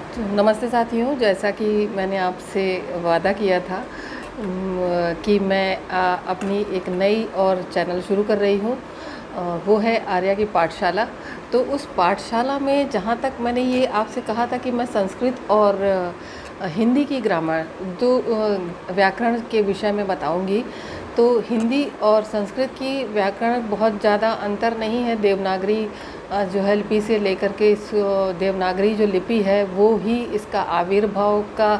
तो नमस्ते साथियों, जैसा कि मैंने आपसे वादा किया था कि मैं अपनी एक नई और चैनल शुरू कर रही हूँ। वो है आर्या की पाठशाला। तो उस पाठशाला में जहाँ तक मैंने ये आपसे कहा था कि मैं संस्कृत और हिंदी की ग्रामर दो व्याकरण के विषय में बताऊँगी। तो हिंदी और संस्कृत की व्याकरण बहुत ज़्यादा अंतर नहीं है। देवनागरी जो है लिपि से लेकर के इस देवनागरी जो लिपि है वो ही इसका आविर्भाव का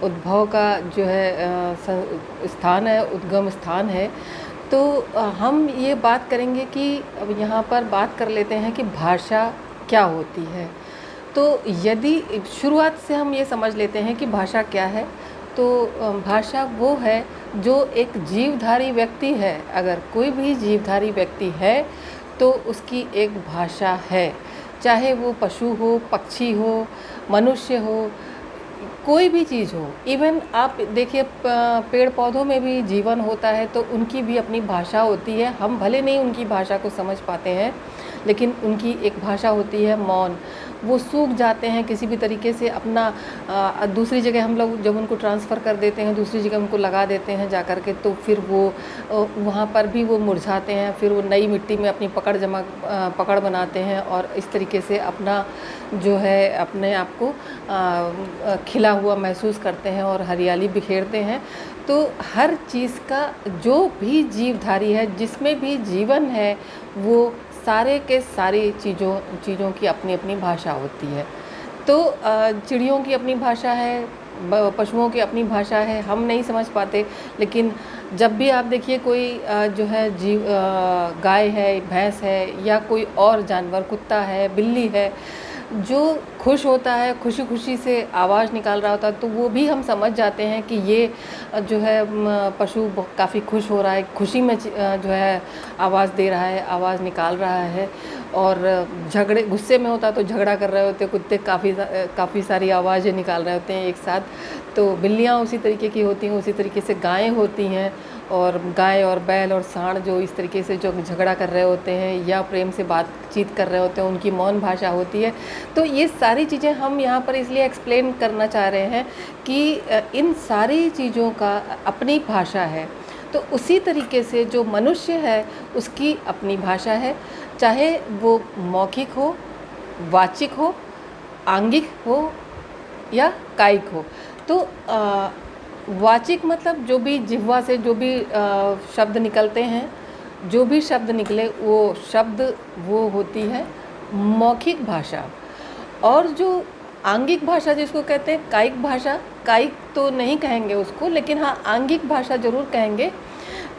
उद्भव का जो है स्थान है, उद्गम स्थान है। तो हम ये बात करेंगे कि अब यहाँ पर बात कर लेते हैं कि भाषा क्या होती है। तो यदि शुरुआत से हम ये समझ लेते हैं कि भाषा क्या है, तो भाषा वो है जो एक जीवधारी व्यक्ति है। अगर कोई भी जीवधारी व्यक्ति है तो उसकी एक भाषा है, चाहे वो पशु हो, पक्षी हो, मनुष्य हो, कोई भी चीज़ हो। इवन आप देखिए पेड़ पौधों में भी जीवन होता है तो उनकी भी अपनी भाषा होती है। हम भले नहीं उनकी भाषा को समझ पाते हैं, लेकिन उनकी एक भाषा होती है मौन। वो सूख जाते हैं किसी भी तरीके से, अपना दूसरी जगह हम लोग जब उनको ट्रांसफ़र कर देते हैं, दूसरी जगह उनको लगा देते हैं जा कर के, तो फिर वो वहाँ पर भी वो मुरझाते हैं। फिर वो नई मिट्टी में अपनी पकड़ बनाते हैं और इस तरीके से अपना जो है अपने आप को खिला हुआ महसूस करते हैं और हरियाली बिखेरते हैं। तो हर चीज़ का जो भी जीवधारी है, जिसमें भी जीवन है, वो सारे के सारी चीज़ों की अपनी अपनी भाषा होती है। तो चिड़ियों की अपनी भाषा है, पशुओं की अपनी भाषा है, हम नहीं समझ पाते। लेकिन जब भी आप देखिए कोई जो है गाय है, भैंस है या कोई और जानवर, कुत्ता है, बिल्ली है, जो खुश होता है, खुशी खुशी से आवाज़ निकाल रहा होता है, तो वो भी हम समझ जाते हैं कि ये जो है पशु काफ़ी खुश हो रहा है, खुशी में जो है आवाज़ दे रहा है, आवाज़ निकाल रहा है। और गुस्से में होता है तो झगड़ा कर रहे होते हैं कुत्ते, काफ़ी सारी आवाज़ें निकाल रहे होते हैं एक साथ। तो बिल्लियाँ उसी तरीके की होती हैं, उसी तरीके से गायें होती हैं। और गाय और बैल और सांड जो इस तरीके से जो झगड़ा कर रहे होते हैं या प्रेम से बातचीत कर रहे होते हैं, उनकी मौन भाषा होती है। तो ये सारी चीज़ें हम यहाँ पर इसलिए एक्सप्लेन करना चाह रहे हैं कि इन सारी चीज़ों का अपनी भाषा है। तो उसी तरीके से जो मनुष्य है उसकी अपनी भाषा है, चाहे वो मौखिक हो, वाचिक हो, आंगिक हो या कायिक हो। तो वाचिक मतलब जो भी जिह्वा से जो भी शब्द निकलते हैं, जो भी शब्द निकले वो होती है मौखिक भाषा। और जो आंगिक भाषा जिसको कहते हैं कायिक भाषा, कायिक तो नहीं कहेंगे उसको, लेकिन हाँ आंगिक भाषा ज़रूर कहेंगे।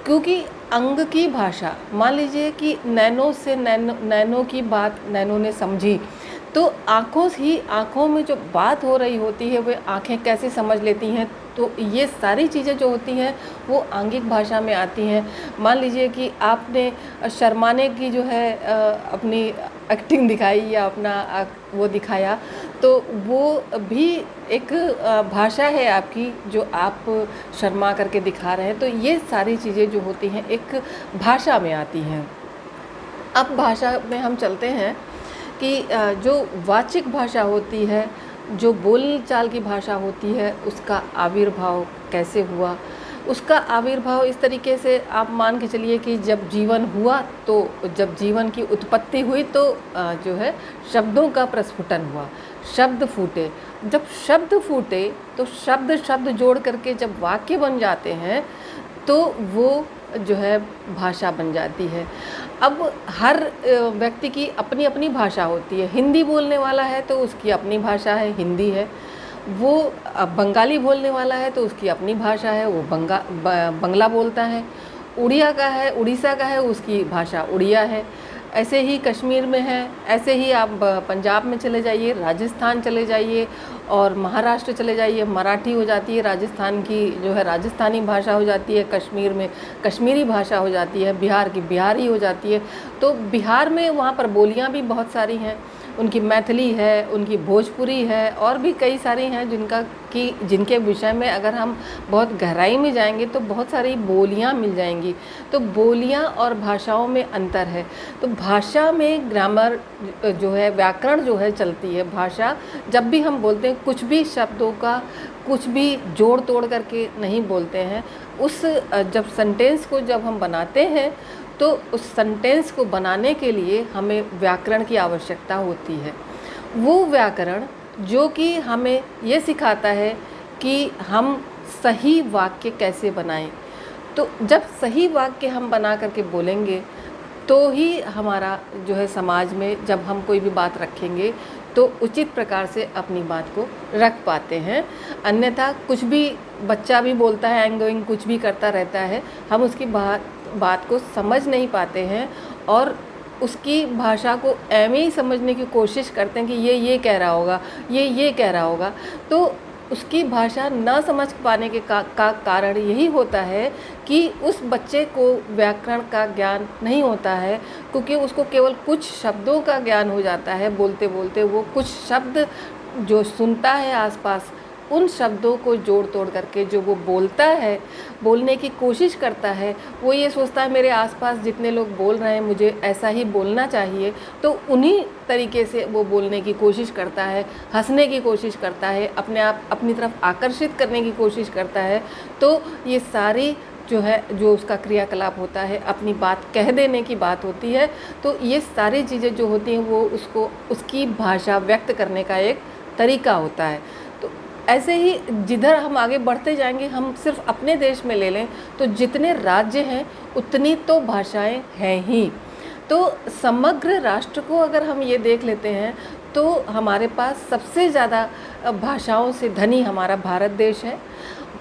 क्योंकि अंग की भाषा, मान लीजिए कि नैनो की बात नैनो ने समझी, तो आँखों में जो बात हो रही होती है वह आँखें कैसे समझ लेती हैं। तो ये सारी चीज़ें जो होती हैं वो आंगिक भाषा में आती हैं। मान लीजिए कि आपने शर्माने की जो है अपनी एक्टिंग दिखाई या अपना वो दिखाया, तो वो भी एक भाषा है आपकी, जो आप शर्मा करके दिखा रहे हैं। तो ये सारी चीज़ें जो होती हैं एक भाषा में आती हैं। अब भाषा में हम चलते हैं कि जो वाचिक भाषा होती है, जो बोलचाल की भाषा होती है, उसका आविर्भाव कैसे हुआ। उसका आविर्भाव इस तरीके से आप मान के चलिए कि जब जीवन हुआ, तो जब जीवन की उत्पत्ति हुई तो जो है शब्दों का प्रस्फुटन हुआ, शब्द फूटे। जब शब्द फूटे तो शब्द जोड़ करके जब वाक्य बन जाते हैं तो वो जो है भाषा बन जाती है। अब हर व्यक्ति की अपनी अपनी भाषा होती है। हिंदी बोलने वाला है तो उसकी अपनी भाषा है, हिंदी है। वो बंगाली बोलने वाला है तो उसकी अपनी भाषा है, वो बंगला बोलता है। उड़िया का है, उड़ीसा का है, उसकी भाषा उड़िया है। ऐसे ही कश्मीर में है, ऐसे ही आप पंजाब में चले जाइए, राजस्थान चले जाइए और महाराष्ट्र चले जाइए, मराठी हो जाती है, राजस्थान की जो है राजस्थानी भाषा हो जाती है, कश्मीर में कश्मीरी भाषा हो जाती है, बिहार की बिहारी हो जाती है। तो बिहार में वहाँ पर बोलियाँ भी बहुत सारी हैं। उनकी मैथिली है, उनकी भोजपुरी है, और भी कई सारी हैं जिनके विषय में अगर हम बहुत गहराई में जाएंगे तो बहुत सारी बोलियां मिल जाएंगी। तो बोलियां और भाषाओं में अंतर है। तो भाषा में ग्रामर जो है, व्याकरण जो है चलती है। भाषा जब भी हम बोलते हैं, कुछ भी शब्दों का कुछ भी जोड़ तोड़ करके नहीं बोलते हैं। जब सेंटेंस को जब हम बनाते हैं तो उस सेंटेंस को बनाने के लिए हमें व्याकरण की आवश्यकता होती है। वो व्याकरण जो कि हमें ये सिखाता है कि हम सही वाक्य कैसे बनाएं। तो जब सही वाक्य हम बना करके बोलेंगे तो ही हमारा जो है समाज में जब हम कोई भी बात रखेंगे तो उचित प्रकार से अपनी बात को रख पाते हैं। अन्यथा कुछ भी बच्चा भी बोलता है, एंगोइंग कुछ भी करता रहता है, हम उसकी बात को समझ नहीं पाते हैं और उसकी भाषा को ऐਵੇਂ ही समझने की कोशिश करते हैं कि ये कह रहा होगा, ये कह रहा होगा। तो उसकी भाषा न समझ पाने के कारण यही होता है कि उस बच्चे को व्याकरण का ज्ञान नहीं होता है, क्योंकि उसको केवल कुछ शब्दों का ज्ञान हो जाता है। बोलते बोलते वो कुछ शब्द जो सुनता है आसपास, उन शब्दों को जोड़ तोड़ करके जो वो बोलता है, बोलने की कोशिश करता है, वो ये सोचता है मेरे आसपास जितने लोग बोल रहे हैं मुझे ऐसा ही बोलना चाहिए। तो उन्हीं तरीके से वो बोलने की कोशिश करता है, हंसने की कोशिश करता है, अपनी तरफ आकर्षित करने की कोशिश करता है। तो ये सारी जो उसका क्रियाकलाप होता है, अपनी बात कह देने की बात होती है। तो ये सारी चीज़ें जो होती हैं वो उसकी भाषा व्यक्त करने का एक तरीका होता है। तो ऐसे ही जिधर हम आगे बढ़ते जाएंगे, हम सिर्फ अपने देश में ले लें तो जितने राज्य हैं उतनी तो भाषाएं हैं ही। तो समग्र राष्ट्र को अगर हम ये देख लेते हैं तो हमारे पास सबसे ज़्यादा भाषाओं से धनी हमारा भारत देश है,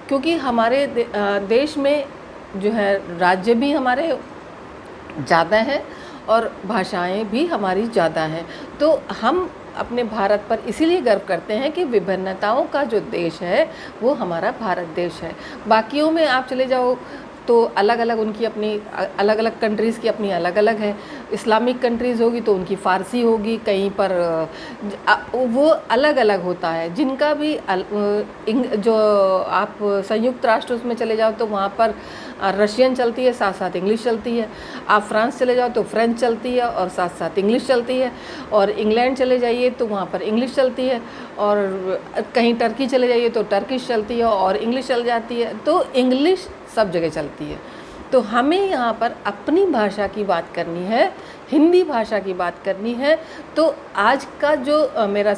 क्योंकि हमारे देश में जो है राज्य भी हमारे ज़्यादा हैं और भाषाएं भी हमारी ज़्यादा हैं। तो हम अपने भारत पर इसीलिए गर्व करते हैं कि विभिन्नताओं का जो देश है वो हमारा भारत देश है। बाकियों में आप चले जाओ तो अलग अलग उनकी अपनी अलग अलग कंट्रीज़ की अपनी अलग अलग है। इस्लामिक कंट्रीज़ होगी तो उनकी फ़ारसी होगी, कहीं पर वो अलग अलग होता है। जिनका भी जो आप संयुक्त राष्ट्र उसमें चले जाओ तो वहाँ पर रशियन चलती है, साथ साथ इंग्लिश चलती है। आप फ्रांस चले जाओ तो फ्रेंच चलती है और साथ साथ इंग्लिश चलती है। और इंग्लैंड चले जाइए तो वहाँ पर इंग्लिश चलती है। और कहीं टर्की चले जाइए तो टर्किश चलती है और इंग्लिश चल जाती है। तो इंग्लिश सब जगह चलती है। तो हमें यहाँ पर अपनी भाषा की बात करनी है, हिंदी भाषा की बात करनी है। तो आज का जो मेरा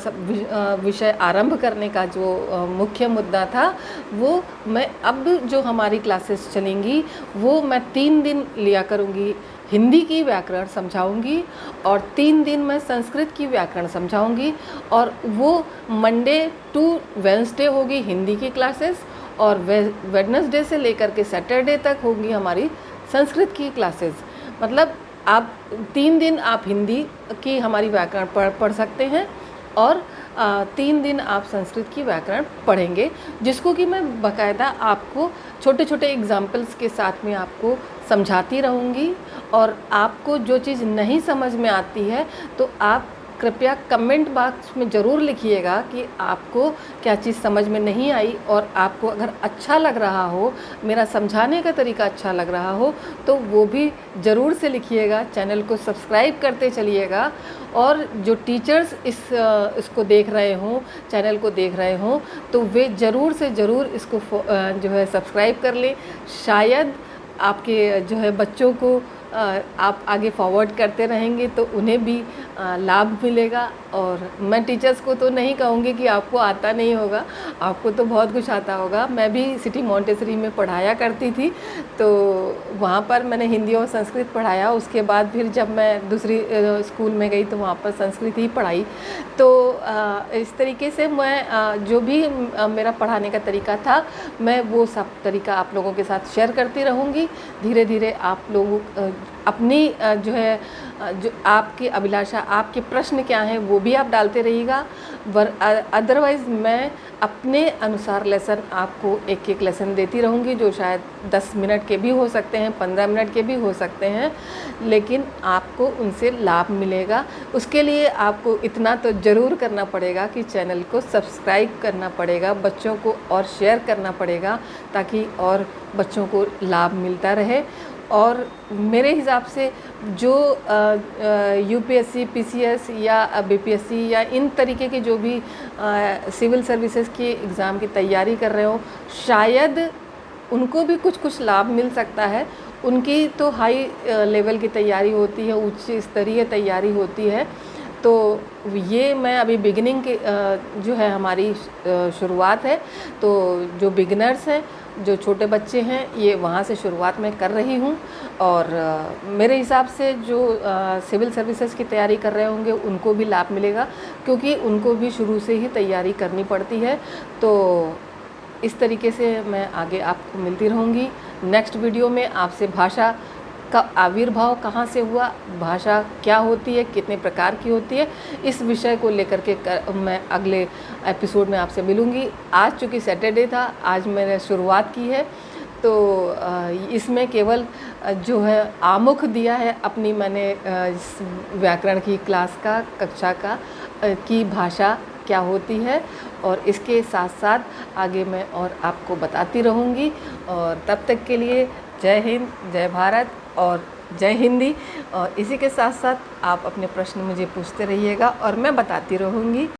विषय आरंभ करने का जो मुख्य मुद्दा था, वो मैं अब जो हमारी क्लासेस चलेंगी वो मैं 3 दिन लिया करूँगी। हिंदी की व्याकरण समझाऊंगी और 3 दिन मैं संस्कृत की व्याकरण समझाऊंगी। और वो मंडे टू वेडनेसडे होगी हिंदी की क्लासेस, और वेडनेसडे से लेकर के सैटरडे तक होंगी हमारी संस्कृत की क्लासेस। मतलब आप 3 दिन आप हिंदी की हमारी व्याकरण पढ़ सकते हैं और 3 दिन आप संस्कृत की व्याकरण पढ़ेंगे, जिसको कि मैं बाकायदा आपको छोटे छोटे एग्जाम्पल्स के साथ में आपको समझाती रहूँगी। और आपको जो चीज़ नहीं समझ में आती है तो आप कृपया कमेंट बॉक्स में ज़रूर लिखिएगा कि आपको क्या चीज़ समझ में नहीं आई। और आपको अगर अच्छा लग रहा हो, मेरा समझाने का तरीका अच्छा लग रहा हो, तो वो भी ज़रूर से लिखिएगा। चैनल को सब्सक्राइब करते चलिएगा। और जो टीचर्स इसको देख रहे हों, चैनल को देख रहे हों, तो वे ज़रूर से ज़रूर इसको जो है सब्सक्राइब कर लें। शायद आपके जो है बच्चों को आप आगे फॉरवर्ड करते रहेंगे तो उन्हें भी लाभ मिलेगा। और मैं टीचर्स को तो नहीं कहूँगी कि आपको आता नहीं होगा, आपको तो बहुत कुछ आता होगा। मैं भी सिटी मॉन्टेसरी में पढ़ाया करती थी, तो वहाँ पर मैंने हिंदी और संस्कृत पढ़ाया। उसके बाद फिर जब मैं दूसरी स्कूल में गई तो वहाँ पर संस्कृत ही पढ़ाई। तो इस तरीके से मैं जो भी मेरा पढ़ाने का तरीका था, मैं वो सब तरीका आप लोगों के साथ शेयर करती रहूँगी। धीरे धीरे आप लोग अपनी जो है जो आपकी अभिलाषा, आपके प्रश्न क्या हैं वो भी आप डालते रहिएगा। अदरवाइज़ मैं अपने अनुसार लेसन आपको एक एक लेसन देती रहूँगी, जो शायद 10 मिनट के भी हो सकते हैं, 15 मिनट के भी हो सकते हैं, लेकिन आपको उनसे लाभ मिलेगा। उसके लिए आपको इतना तो ज़रूर करना पड़ेगा कि चैनल को सब्सक्राइब करना पड़ेगा, बच्चों को और शेयर करना पड़ेगा, ताकि और बच्चों को लाभ मिलता रहे। और मेरे हिसाब से जो यूपीएससी, पीसीएस या बीपीएससी या इन तरीके के जो भी सिविल सर्विसेज की एग्ज़ाम की तैयारी कर रहे हो, शायद उनको भी कुछ कुछ लाभ मिल सकता है। उनकी तो हाई लेवल की तैयारी होती है, उच्च स्तरीय तैयारी होती है। तो ये मैं अभी बिगिनिंग के जो है हमारी शुरुआत है, तो जो बिगिनर्स हैं, जो छोटे बच्चे हैं, ये वहाँ से शुरुआत मैं कर रही हूँ। और मेरे हिसाब से जो सिविल सर्विसेज की तैयारी कर रहे होंगे उनको भी लाभ मिलेगा, क्योंकि उनको भी शुरू से ही तैयारी करनी पड़ती है। तो इस तरीके से मैं आगे आपको मिलती रहूँगी। नेक्स्ट वीडियो में आपसे भाषा का आविर्भाव कहाँ से हुआ, भाषा क्या होती है, कितने प्रकार की होती है, इस विषय को लेकर के मैं अगले एपिसोड में आपसे मिलूँगी। आज चूँकि सैटरडे था, आज मैंने शुरुआत की है, तो इसमें केवल जो है आमुख दिया है अपनी मैंने इस व्याकरण की क्लास का, कक्षा का की भाषा क्या होती है, और इसके साथ साथ आगे मैं और आपको बताती रहूँगी। और तब तक के लिए जय हिंद, जय भारत और जय हिंदी। और इसी के साथ साथ आप अपने प्रश्न मुझे पूछते रहिएगा और मैं बताती रहूँगी।